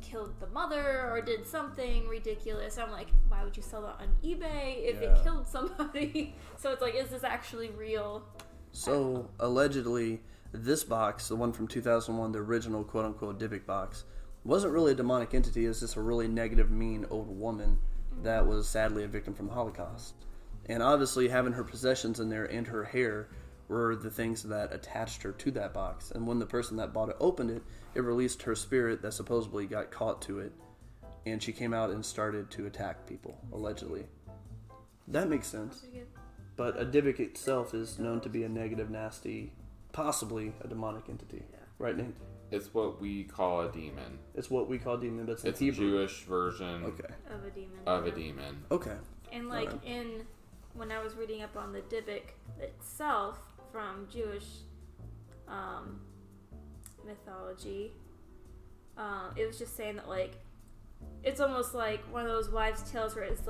killed the mother or did something ridiculous. I'm like, why would you sell that on eBay if it killed somebody? So it's is this actually real? So, allegedly, this box, the one from 2001, the original quote-unquote Dybbuk box, wasn't really a demonic entity. It was just a really negative, mean old woman that was sadly a victim from the Holocaust. And obviously, having her possessions in there and her hair were the things that attached her to that box. And when the person that bought it opened it, it released her spirit that supposedly got caught to it. And she came out and started to attack people, allegedly. That makes sense. But a Dybbuk itself is known to be a negative, nasty, possibly a demonic entity. Yeah. Right, Nate? It's what we call a demon. It's what we call demon, but it's It's in a Hebrew. Jewish version Of a demon. of a demon. Okay. And Alright. when I was reading up on the Dybbuk itself from Jewish mythology, it was just saying that it's almost like one of those wives' tales where it's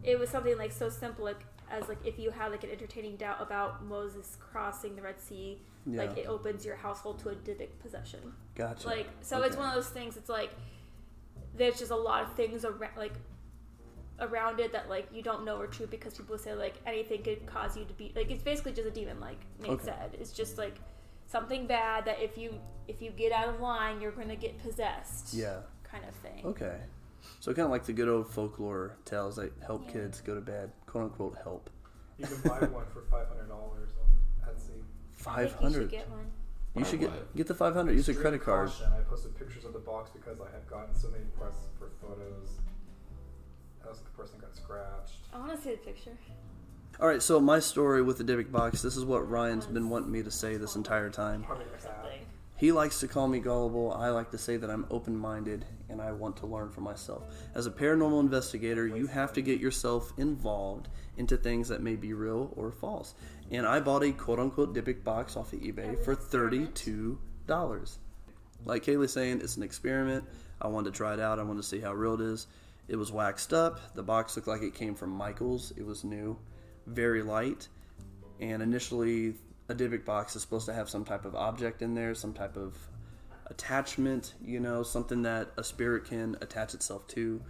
it was something so simple as if you have an entertaining doubt about Moses crossing the Red Sea, it opens your household to a Dybbuk possession. Gotcha. It's one of those things. It's there's just a lot of things around it that you don't know are true because people say anything could cause you to be it's basically just a demon, like Nate said. It's just something bad that if you get out of line, you're going to get possessed. Yeah. Kind of thing. Okay. So kind of like the good old folklore tales that help kids go to bed, quote unquote help. You can buy one for $500 on Etsy. 500. You should get one. You should get the 500. Use a credit card. Caution. I posted pictures of the box because I have gotten so many requests for photos. As the person got scratched. I want to see the picture. All right, so my story with the Dybbuk box. This is what Ryan's been wanting me to say this entire time. He likes to call me gullible. I like to say that I'm open-minded and I want to learn for myself. As a paranormal investigator, you have to get yourself involved into things that may be real or false. And I bought a quote-unquote Dybbuk box off of eBay for $32. Like Kaylee's saying, it's an experiment. I wanted to try it out. I wanted to see how real it is. It was waxed up. The box looked like it came from Michael's. It was new, very light. And initially, a Dybbuk box is supposed to have some type of object in there, some type of attachment, something that a spirit can attach itself to.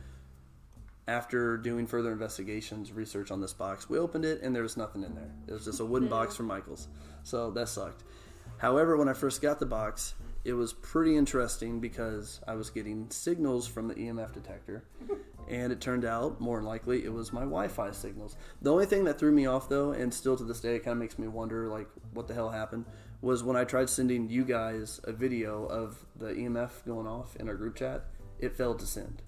After doing further investigations, research on this box, we opened it and there was nothing in there. It was just a wooden box from Michael's. So that sucked. However, when I first got the box, it was pretty interesting because I was getting signals from the EMF detector, and it turned out, more than likely, it was my Wi-Fi signals. The only thing that threw me off, though, and still to this day it kind of makes me wonder, like, what the hell happened, was when I tried sending you guys a video of the EMF going off in our group chat, it failed to send.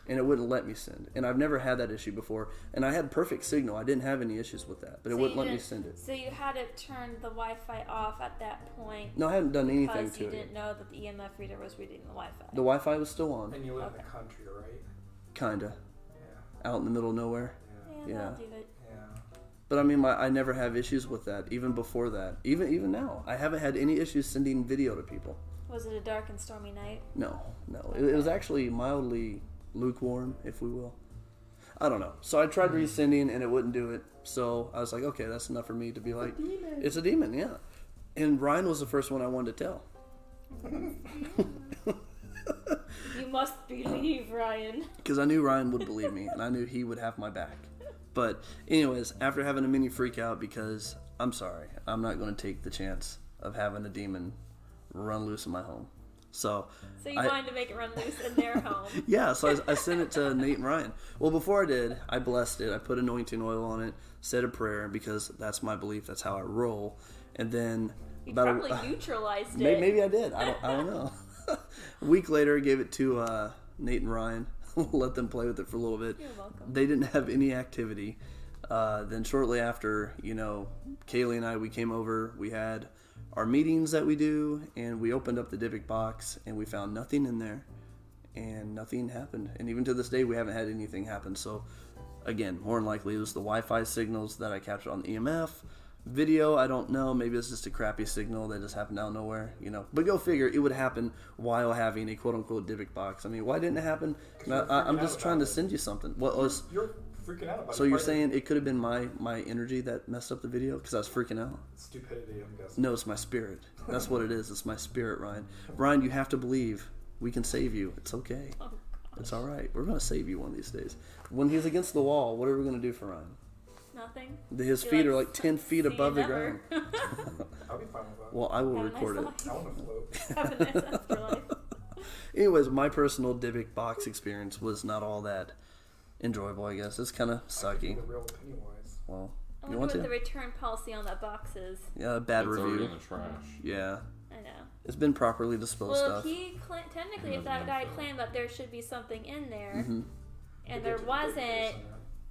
And it wouldn't let me send. And I've never had that issue before. And I had perfect signal. I didn't have any issues with that. But it wouldn't let me send it. So you had to turn the Wi-Fi off at that point? No, I hadn't done anything to it. Because you didn't know that the EMF reader was reading the Wi-Fi. The Wi-Fi was still on. And you live in the country, right? Kinda. Yeah. Out in the middle of nowhere. Yeah. Yeah. I'll do it. Yeah. But I mean, I never have issues with that. Even before that. Even now. I haven't had any issues sending video to people. Was it a dark and stormy night? No. It was actually mildly lukewarm, if we will. I don't know. So I tried resending and it wouldn't do it. So I was like, okay, that's enough for me to be like, it's a demon, yeah. And Ryan was the first one I wanted to tell. You must believe, Ryan. Because I knew Ryan would believe me and I knew he would have my back. But anyways, after having a mini freak out, because I'm sorry, I'm not going to take the chance of having a demon run loose in my home. So you wanted to make it run loose in their home. Yeah, so I sent it to Nate and Ryan. Well, before I did, I blessed it. I put anointing oil on it, said a prayer, because that's my belief. That's how I roll. And then you probably neutralized it. Maybe I did. I don't know. A week later, I gave it to Nate and Ryan. Let them play with it for a little bit. You're welcome. They didn't have any activity. Then shortly after, Kaylee and I, we came over. We had our meetings that we do, and we opened up the Dybbuk box, and we found nothing in there, and nothing happened. And even to this day, we haven't had anything happen. So, again, more than likely, it was the Wi-Fi signals that I captured on the EMF. Video, I don't know. Maybe it's just a crappy signal that just happened out of nowhere, But go figure, it would happen while having a quote-unquote Dybbuk box. I mean, why didn't it happen? I'm just trying to send you something. You're freaking out about it. So you're saying it could have been my energy that messed up the video because I was freaking out? Stupidity, I'm guessing. No, it's my spirit. That's what it is. It's my spirit, Ryan. Ryan, you have to believe. We can save you. It's okay. Oh, it's all right. We're going to save you one of these days. When he's against the wall, what are we going to do for Ryan? Nothing. His feet are like 10 feet above the ground. I'll be fine with that. Well, I will Have a record nice it. I want to float. Have a nice afterlife. Anyways, my personal Dybbuk box experience was not all that enjoyable, I guess. It's kind of sucky. The real Pennywise. Well, I you wonder want what to? the return policy on that box is. Yeah, bad It's already review. in the trash. Yeah. I know. It's been properly disposed Well, of. technically, if that guy claimed that there should be something in there, Mm-hmm. and there wasn't,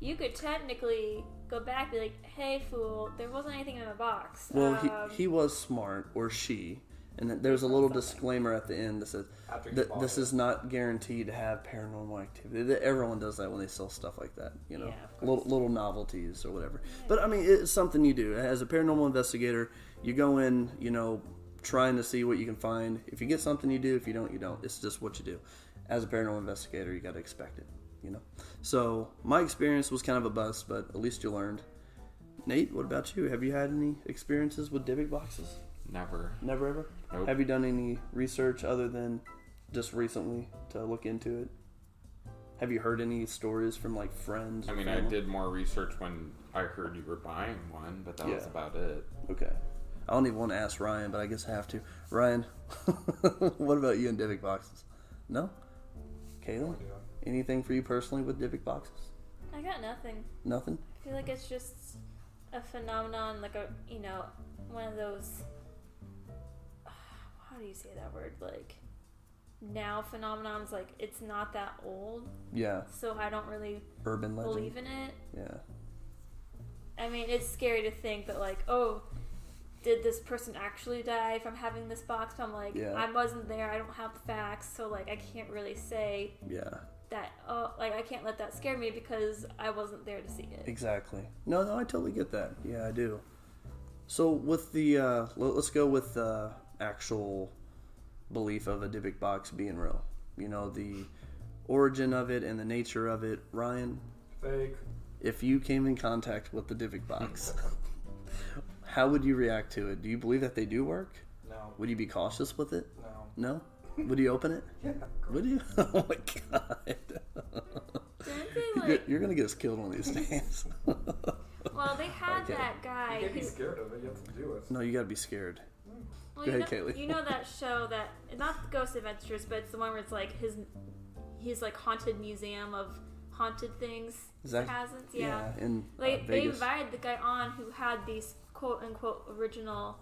you could technically go back and be like, hey, fool, there wasn't anything in the box. Well, he was smart, or she, and there's a little disclaimer at the end that says that this is not guaranteed to have paranormal activity. Everyone does that when they sell stuff like that, Yeah, little novelties or whatever. But I mean, it's something you do as a paranormal investigator. You go in, trying to see what you can find. If you get something, you do. If you don't, you don't. It's just what you do. As a paranormal investigator, you got to expect it. So my experience was kind of a bust, but at least you learned. Nate, what about you? Have you had any experiences with Dybbuk boxes? Never. Never ever? Nope. Have you done any research other than just recently to look into it? Have you heard any stories from like friends? I mean, I did more research when I heard you were buying one, but that was about it. Okay. I don't even want to ask Ryan, but I guess I have to. Ryan, what about you and Dybbuk boxes? No? Kayla? Anything for you personally with Dybbuk boxes? I got nothing. Nothing? I feel like it's just a phenomenon, like one of those, how do you say that word? Like, now phenomenons, like, it's not that old. Yeah. So I don't really urban legend. believe in it. Yeah. I mean, it's scary to think that, like, oh, did this person actually die from having this box? But I'm like, I wasn't there. I don't have the facts. So, like, I can't really say that, like, I can't let that scare me because I wasn't there to see it. Exactly. No, I totally get that. Yeah, I do. So with the, let's go with the actual belief of a Dybbuk box being real. You know, the origin of it and the nature of it. Ryan? Fake. If you came in contact with the Dybbuk box, how would you react to it? Do you believe that they do work? No. Would you be cautious with it? No. No? Would you open it? Yeah. Would you? Oh my god. Didn't they, like... You're going to get us killed one of these days. Well, they had that guy. You can't be scared of it. You have to do it. No, you got to be scared. Well, Go ahead, Kaylee. You know that show that, not Ghost Adventures, but it's the one where it's like his like haunted museum of haunted things. Hasn't? Yeah. In they Vegas. invited the guy on who had these quote unquote original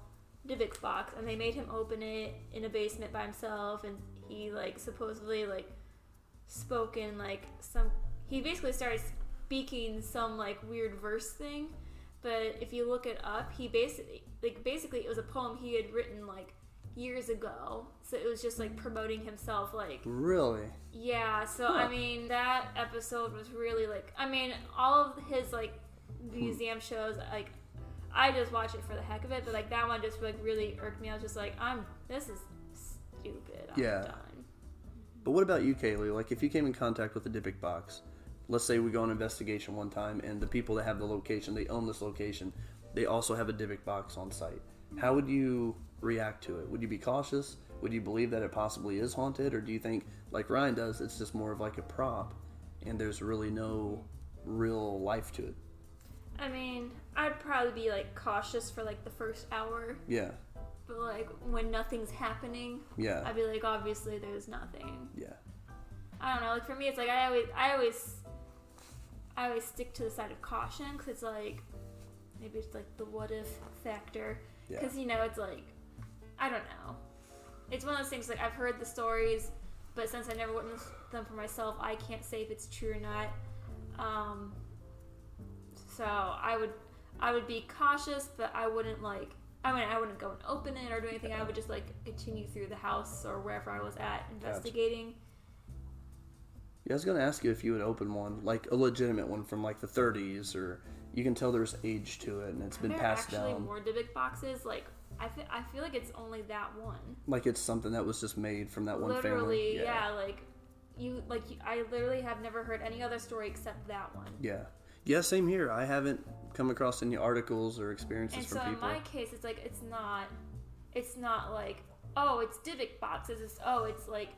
Dybbuk box, and they made him open it in a basement by himself, and he like supposedly like spoke in like he basically started speaking some like weird verse thing, but if you look it up, he basically it was a poem he had written like years ago, so it was just like promoting himself, like really. Yeah, so I mean that episode was really like, I mean all of his like museum shows, like I just watch it for the heck of it, but like that one just like really irked me. I was just like, this is stupid. I'm done. But what about you, Kaylee? Like if you came in contact with the Dybbuk box, let's say we go on an investigation one time and the people that have the location, they own this location, they also have a Dybbuk box on site. How would you react to it? Would you be cautious? Would you believe that it possibly is haunted? Or do you think, like Ryan does, it's just more of like a prop and there's really no real life to it? I mean, I'd probably be like cautious for like the first hour. Yeah. But like when nothing's happening, I'd be like, obviously there's nothing. Yeah. I don't know. Like for me, it's like I always stick to the side of caution because it's like maybe it's like the what if factor. Because you know it's like I don't know. It's one of those things like I've heard the stories, but since I never witnessed them for myself, I can't say if it's true or not. So I would be cautious, but I wouldn't like. I wouldn't go and open it or do anything. I would just like continue through the house or wherever I was at investigating. Gotcha. Yeah, I was gonna ask you if you would open one, like a legitimate one from like the 30s, or you can tell there's age to it and it's been passed down. There are actually more Dybbuk boxes. Like I feel like it's only that one. Like it's something that was just made from that one family. Literally, yeah. I literally have never heard any other story except that one. Yeah. Yeah, same here. I haven't come across any articles or experiences from people. And so in my case, it's like it's not like, oh, it's Dybbuk boxes. It's like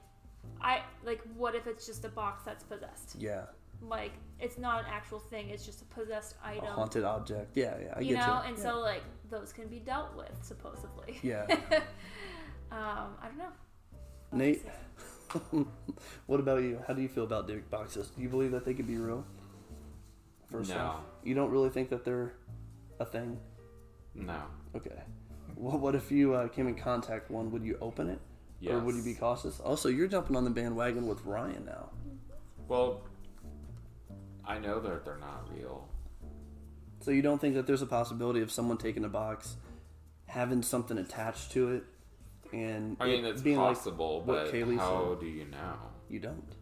what if it's just a box that's possessed? Yeah. Like it's not an actual thing. It's just a possessed item. A haunted object. Yeah, I get you. And so like those can be dealt with supposedly. Yeah. I don't know. Nate, what about you? How do you feel about Dybbuk boxes? Do you believe that they could be real? First off, you don't really think that they're a thing? No. Okay. Well, what if you came in contact with one? Would you open it? Yes. Or would you be cautious? Also, you're jumping on the bandwagon with Ryan now. Well, I know that they're not real. So you don't think that there's a possibility of someone taking a box, having something attached to it, and I mean, it's being possible, like but Kaylee how said? do you know? You don't.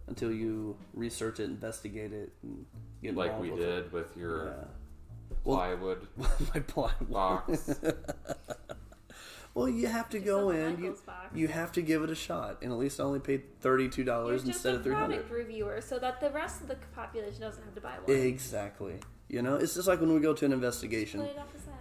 Until you research it, investigate it, and get like involved we with did it. with your Well, plywood my plywood box. Well, you have to go in. You have to give it a shot, and at least I only paid $32 instead of $300. You're just a product reviewer, so that the rest of the population doesn't have to buy one. Exactly. You know, it's just like when we go to an investigation.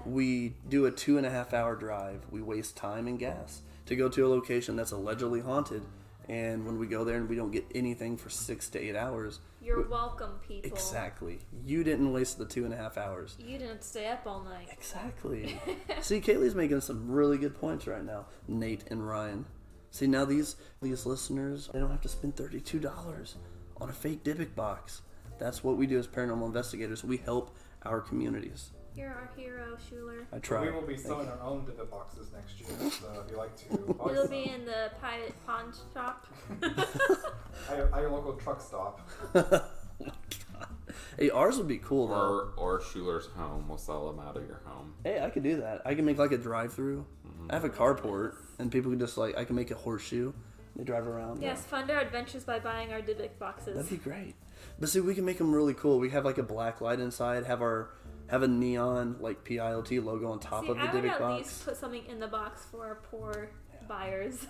We do a 2.5-hour drive. We waste time and gas to go to a location that's allegedly haunted, and when we go there and we don't get anything for 6 to 8 hours. You're welcome, people. Exactly. You didn't waste the 2.5 hours. You didn't stay up all night. Exactly. See, Kaylee's making some really good points right now. Nate and Ryan. See, now these listeners, they don't have to spend $32 on a fake Dybbuk box. That's what we do as paranormal investigators. We help our communities. You're our hero, Schuler. I try. We will be selling our own Dybbuk boxes next year, so if you like to buy We'll some. be in the pirate pawn shop. at your local truck stop. Hey, ours would be cool though. Or Schuler's home. We'll sell them out of your home. Hey, I could do that. I can make like a drive-through. I have a carport, and people can just like, I can make a horseshoe. They drive around. Yes, fund our adventures by buying our Dybbuk boxes. That'd be great. But see, we can make them really cool. We have like a black light inside. Have a neon like PILT logo on top of the Dybbuk box. I would at least put something in the box for our poor buyers,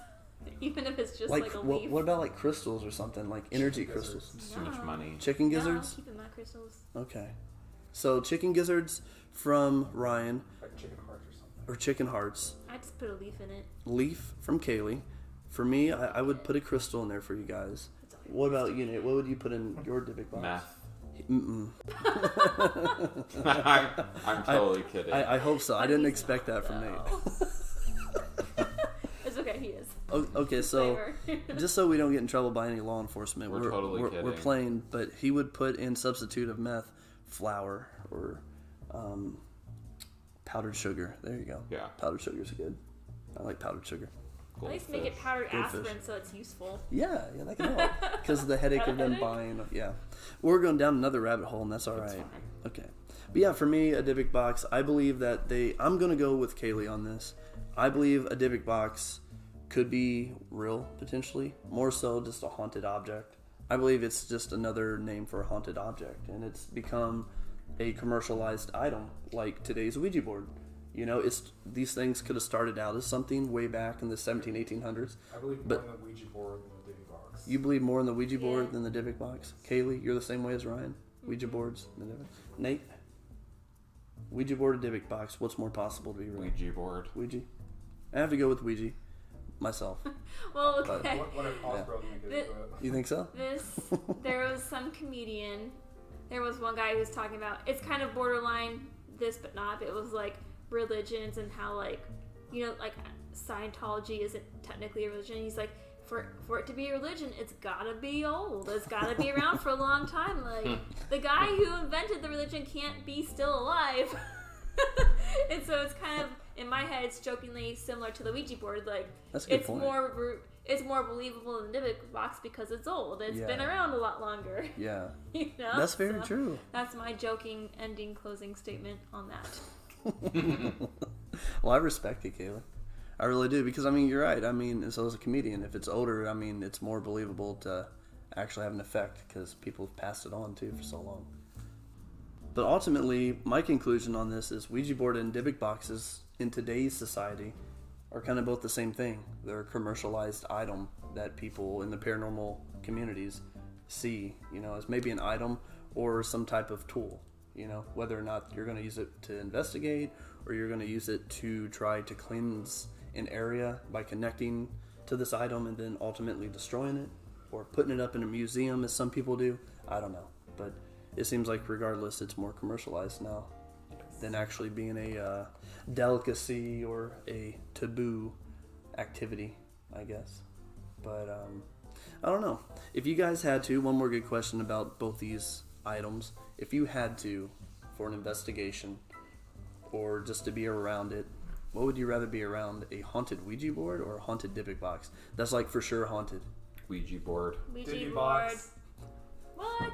even if it's just like a leaf. What about like crystals or something, like energy crystals? It's too much money. Chicken gizzards? No, keep my crystals. Okay. So chicken gizzards from Ryan. Like chicken hearts or something. Or chicken hearts. I just put a leaf in it. Leaf from Kaylee. For me, I would put a crystal in there for you guys. What about you, Nate? What would you put in your Dybbuk box? Meth. Mm-mm. I'm totally kidding. I hope so. I didn't expect that from Nate. It's okay, he is. Okay, so just so we don't get in trouble by any law enforcement, We're totally kidding. We're playing, but he would put in substitute of meth, flour, or powdered sugar. There you go. Yeah. Powdered sugar's good. I like powdered sugar. At least make it powdered Goldfish. aspirin so it's useful. Yeah, that can help. Because of the headache of them buying. Yeah. We're going down another rabbit hole, and that's all right. Fine. Okay. But yeah, for me, a Dybbuk box, I believe that I'm going to go with Kaylee on this. I believe a Dybbuk box could be real, potentially. More so just a haunted object. I believe it's just another name for a haunted object. And it's become a commercialized item, like today's Ouija board. You know, these things could have started out as something way back in the 1800s. I believe more in the Ouija board than the Dybbuk box. You believe more in the Ouija board than the Dybbuk box? Kaylee, you're the same way as Ryan? Ouija boards? Nate? Ouija board or Dybbuk box? What's more possible to be real? Ouija board. Ouija? I have to go with Ouija. Myself. Well, okay. What if Osbro didn't get into it? You think so? There was some comedian. There was one guy who was talking about, it's kind of borderline this but not, but it was like religions and how like, you know, like Scientology isn't technically a religion. He's like, for it to be a religion, it's gotta be old. It's gotta be around for a long time. Like the guy who invented the religion can't be still alive. And so it's kind of, in my head, it's jokingly similar to the Ouija board. Like that's a good it's point. It's more believable than the Dybbuk box because it's old. It's been around a lot longer. Yeah. You know? That's very true. That's my joking ending closing statement on that. Well, I respect it, Kayla. I really do, because I mean, you're right. I mean, so as a comedian, if it's older, I mean, it's more believable to actually have an effect because people have passed it on too for so long. But ultimately, my conclusion on this is Ouija board and Dybbuk boxes in today's society are kind of both the same thing. They're a commercialized item that people in the paranormal communities see, you know, as maybe an item or some type of tool, you know, whether or not you're going to use it to investigate or you're going to use it to try to cleanse an area by connecting to this item and then ultimately destroying it or putting it up in a museum as some people do. I don't know. But it seems like regardless, it's more commercialized now than actually being a delicacy or a taboo activity, I guess. But I don't know. If you guys had to, one more good question about both these items. If you had to, for an investigation or just to be around it, what would you rather be around, a haunted Ouija board or a haunted Dybbuk box? That's like for sure haunted. Ouija board. Ouija Dybbuk board. box. What?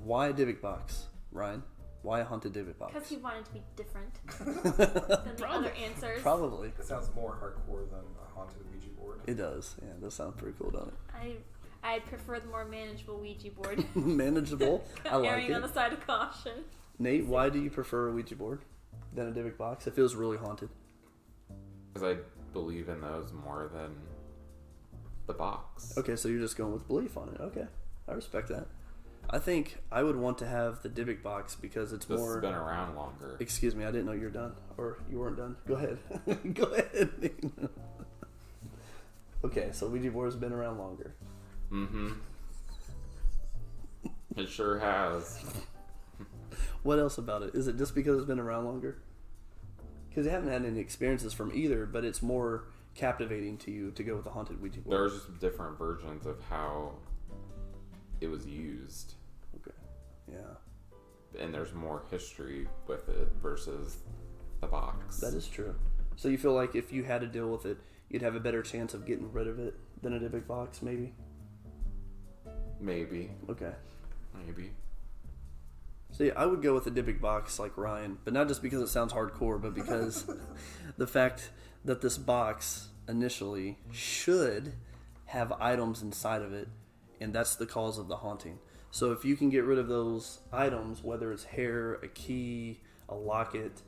Why a Dybbuk box, Ryan? Why a haunted Dybbuk box? Because he wanted to be different than the other answers. Probably. It sounds more hardcore than a haunted Ouija board. It does. Yeah, it does sound pretty cool, doesn't it? I prefer the more manageable Ouija board. Manageable. I like Erring it. on the side of caution. Nate, why do you prefer a Ouija board than a Dybbuk box? It feels really haunted. Because I believe in those more than the box. Okay, so you're just going with belief on it. Okay, I respect that. I think I would want to have the Dybbuk box because it's This more... has been around longer. Excuse me, I didn't know you were done. Or you weren't done. Go ahead. Go ahead. Okay, so Ouija board has been around longer. Mm-hmm. It sure has. What else about it? Is it just because it's been around longer? Because you haven't had any experiences from either, but it's more captivating to you to go with a haunted Ouija board. There's just different versions of how it was used. Okay. Yeah. And there's more history with it versus the box. That is true. So you feel like if you had to deal with it, you'd have a better chance of getting rid of it than a Dybbuk box, maybe? Maybe. Okay. Maybe. So yeah, I would go with a Dybbuk box like Ryan, but not just because it sounds hardcore, but because the fact that this box initially should have items inside of it, and that's the cause of the haunting. So if you can get rid of those items, whether it's hair, a key, a locket,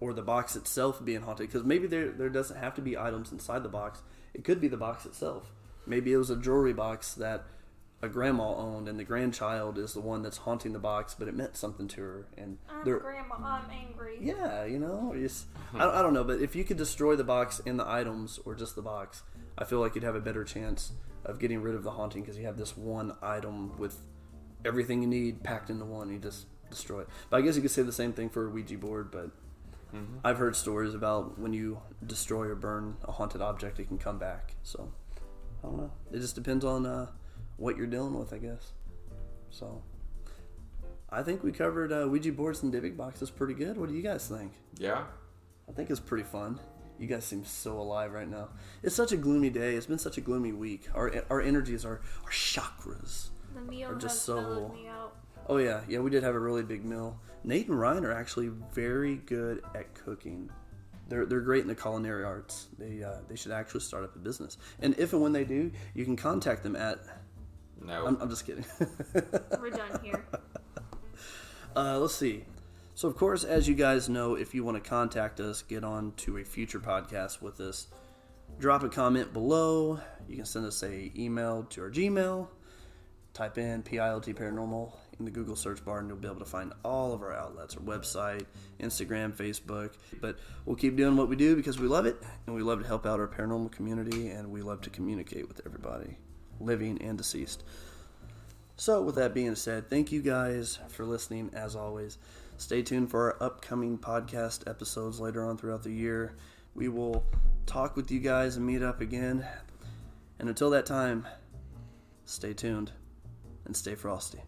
or the box itself being haunted, because maybe there doesn't have to be items inside the box. It could be the box itself. Maybe it was a jewelry box that a grandma owned, and the grandchild is the one that's haunting the box, but it meant something to her. And Grandma, I'm angry. Yeah, I don't know, but if you could destroy the box and the items, or just the box, I feel like you'd have a better chance of getting rid of the haunting, because you have this one item with everything you need packed into one. You just destroy it. But I guess you could say the same thing for a Ouija board, but I've heard stories about when you destroy or burn a haunted object, it can come back. So, I don't know. It just depends on what you're dealing with, I guess. So, I think we covered Ouija boards and Dybbuk boxes pretty good. What do you guys think? Yeah. I think it's pretty fun. You guys seem so alive right now. It's such a gloomy day. It's been such a gloomy week. Our energies, our chakras The meal are just has so... mellowed me out. Oh yeah, we did have a really big meal. Nate and Ryan are actually very good at cooking. They're great in the culinary arts. They should actually start up a business. And if and when they do, you can contact them at... No. I'm just kidding. We're done here. Let's see. So of course, as you guys know, if you want to contact us, get on to a future podcast with us, drop a comment below. You can send us a email to our Gmail. Type in PILT Paranormal in the Google search bar, and you'll be able to find all of our outlets, our website, Instagram, Facebook. But we'll keep doing what we do because we love it, and we love to help out our paranormal community, and we love to communicate with everybody, living and deceased. So with that being said, thank you guys for listening. As always, stay tuned for our upcoming podcast episodes later on throughout the year. We will talk with you guys and meet up again. And until that time, stay tuned and stay frosty.